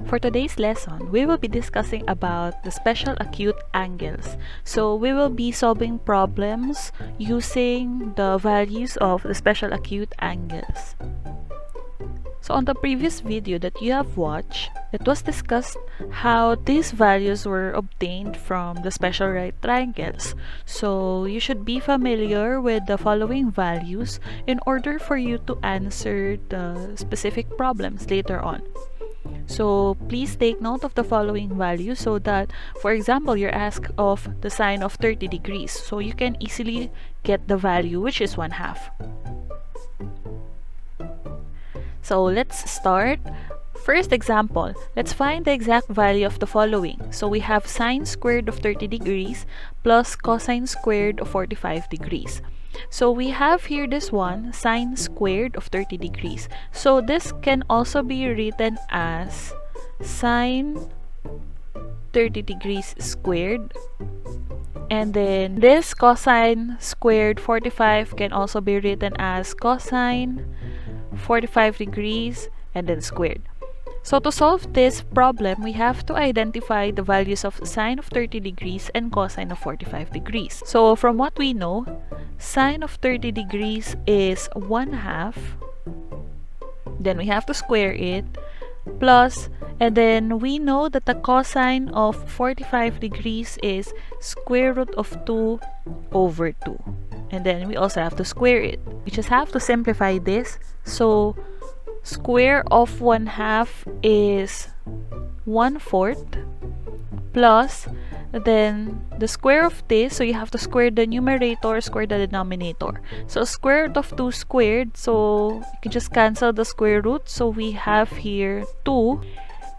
For today's lesson, we will be discussing about the special acute angles. So we will be solving problems using the values of the special acute angles. So on the previous video that you have watched, it was discussed how these values were obtained from the special right triangles. So you should be familiar with the following values in order for you to answer the specific problems later on. So please take note of the following values so that, for example, you're asked of the sine of 30 degrees. So you can easily get the value, which is 1/2. So let's start. First example, let's find the exact value of the following. So we have sine squared of 30 degrees plus cosine squared of 45 degrees. So we have here this one, sine squared of 30 degrees. So this can also be written as sine 30 degrees squared. And then this cosine squared 45 can also be written as cosine 45 degrees and then squared. So to solve this problem, we have to identify the values of sine of 30 degrees and cosine of 45 degrees. So from what we know, sine of 30 degrees is 1/2. Then we have to square it, plus, and then we know that the cosine of 45 degrees is square root of 2 over 2. And then we also have to square it. We just have to simplify this. So square of 1/2 is 1/4 plus then the square of this, so you have to square the numerator, square the denominator. So square root of 2 squared, so you can just cancel the square root. So we have here 2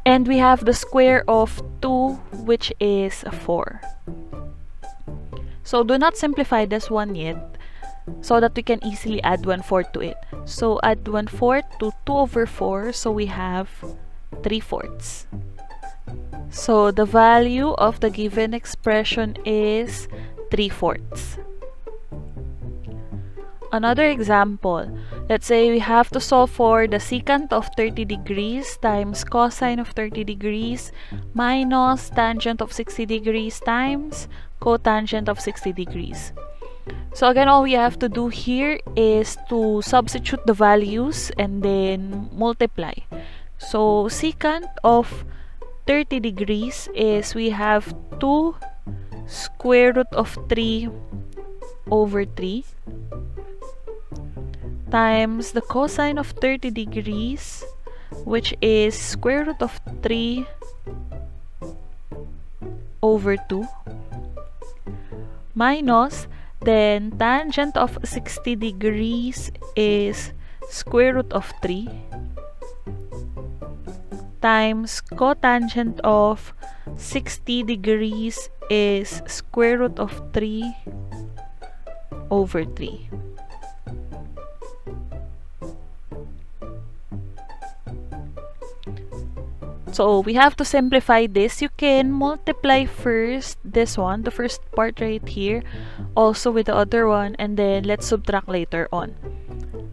and we have the square of 2, which is 4. So do not simplify this one yet, so that we can easily add 1/4 to it. So add 1/4 to 2 over 4, so we have 3/4. So the value of the given expression is 3/4. Another example, let's say we have to solve for the secant of 30 degrees times cosine of 30 degrees minus tangent of 60 degrees times cotangent of 60 degrees. So again, all we have to do here is to substitute the values and then multiply. So secant of 30 degrees is, we have 2 square root of 3 over 3 times the cosine of 30 degrees, which is square root of 3 over 2 minus, then tangent of 60 degrees is square root of 3 times cotangent of 60 degrees is square root of 3 over 3. So we have to simplify this. You can multiply first this one, the first part right here, also with the other one, and then let's subtract later on.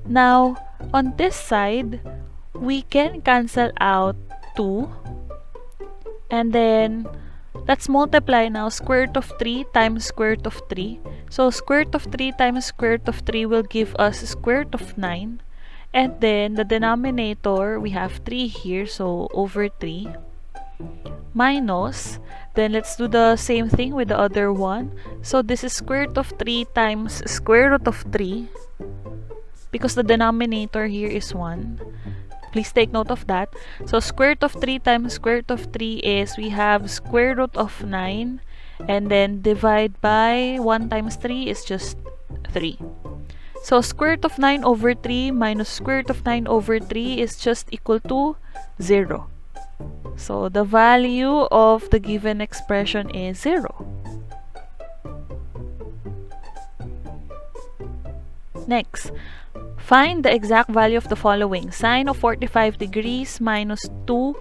Now, on this side, we can cancel out 2. And then, let's multiply now. Square root of 3 times square root of 3. So square root of 3 times square root of 3 will give us square root of 9. And then the denominator, we have 3 here, so over 3 minus, then let's do the same thing with the other one. So this is square root of 3 times square root of 3, because the denominator here is 1. Please take note of that. So square root of 3 times square root of 3 is, we have square root of 9, and then divide by 1 times 3 is just 3. So square root of 9 over 3 minus square root of 9 over 3 is just equal to 0. So the value of the given expression is 0. Next, find the exact value of the following. Sine of 45 degrees minus 2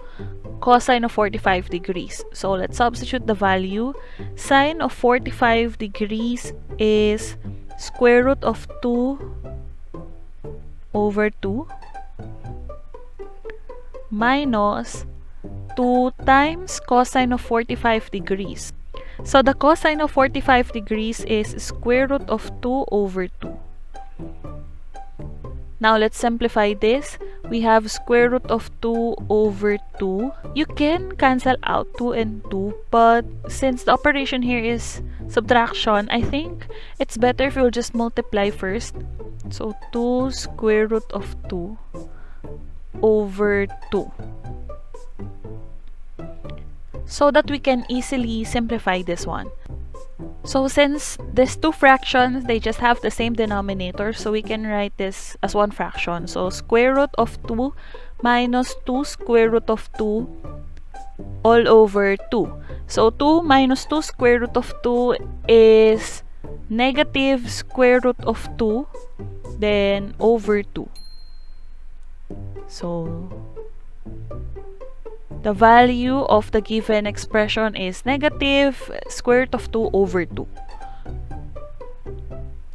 cosine of 45 degrees. So let's substitute the value. Sine of 45 degrees is square root of 2 over 2 minus 2 times cosine of 45 degrees. So the cosine of 45 degrees is square root of 2 over 2. Now let's simplify this. We have square root of 2 over 2. You can cancel out 2 and 2, but since the operation here is subtraction, I think it's better if we'll just multiply first. So 2 square root of 2 over 2. So that we can easily simplify this one. So since these two fractions, they just have the same denominator, so we can write this as one fraction. So square root of 2 minus 2 square root of 2 all over 2. So 2 minus 2 square root of 2 is negative square root of 2, then over 2. So the value of the given expression is negative square root of 2 over 2.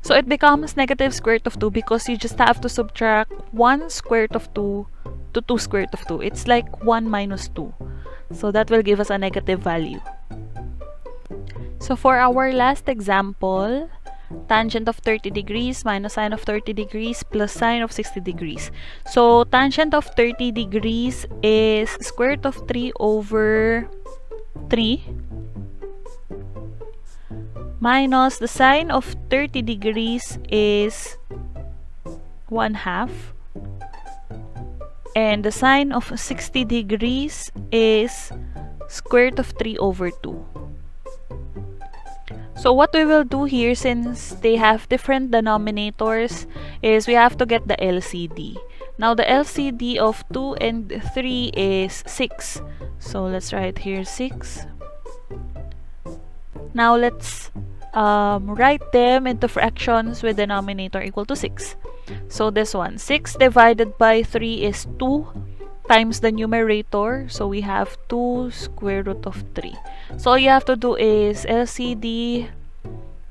So it becomes negative square root of 2 because you just have to subtract 1 square root of 2 to 2 square root of 2. It's like 1 minus 2. So that will give us a negative value. So for our last example, tangent of 30 degrees minus sine of 30 degrees plus sine of 60 degrees. So tangent of 30 degrees is square root of 3 over 3 minus the sine of 30 degrees is 1/2, and the sine of 60 degrees is square root of 3 over 2. So what we will do here, since they have different denominators, is we have to get the LCD. Now the LCD of 2 and 3 is 6. So let's write here 6. Now let's write them into fractions with denominator equal to 6. So this one, 6 divided by 3 is 2 times the numerator. So we have 2 square root of 3. So all you have to do is LCD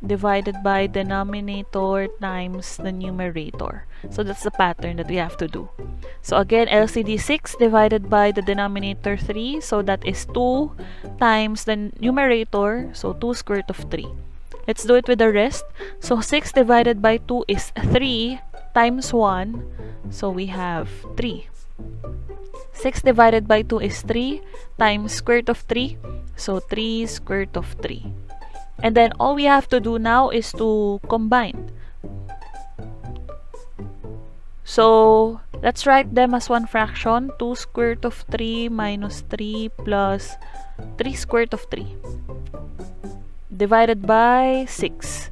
divided by denominator times the numerator. So that's the pattern that we have to do. So again, LCD 6 divided by the denominator 3. So that is 2 times the numerator. So 2 square root of 3. Let's do it with the rest. So 6 divided by 2 is 3 times 1. So we have 3. 6 divided by 2 is 3 times square root of 3. So 3 square root of 3. And then all we have to do now is to combine. So let's write them as one fraction. 2 square root of 3 minus 3 plus 3 square root of 3 divided by 6.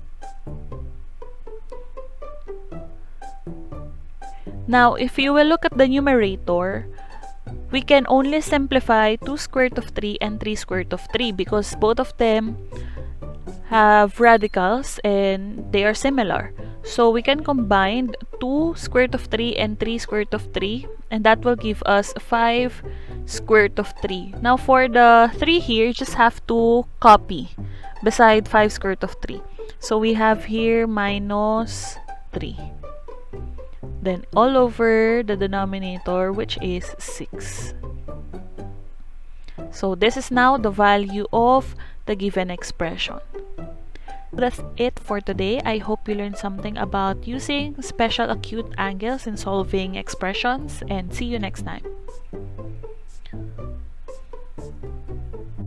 Now if you will look at the numerator, we can only simplify 2 square root of 3 and 3 square root of 3 because both of them have radicals and they are similar. So we can combine 2 square root of 3 and 3 square root of 3, and that will give us 5 square root of 3. Now for the 3 here, you just have to copy beside 5 square root of 3. So we have here minus 3. Then all over the denominator, which is 6. So this is now the value of the given expression. That's it for today. I hope you learned something about using special acute angles in solving expressions, and see you next time.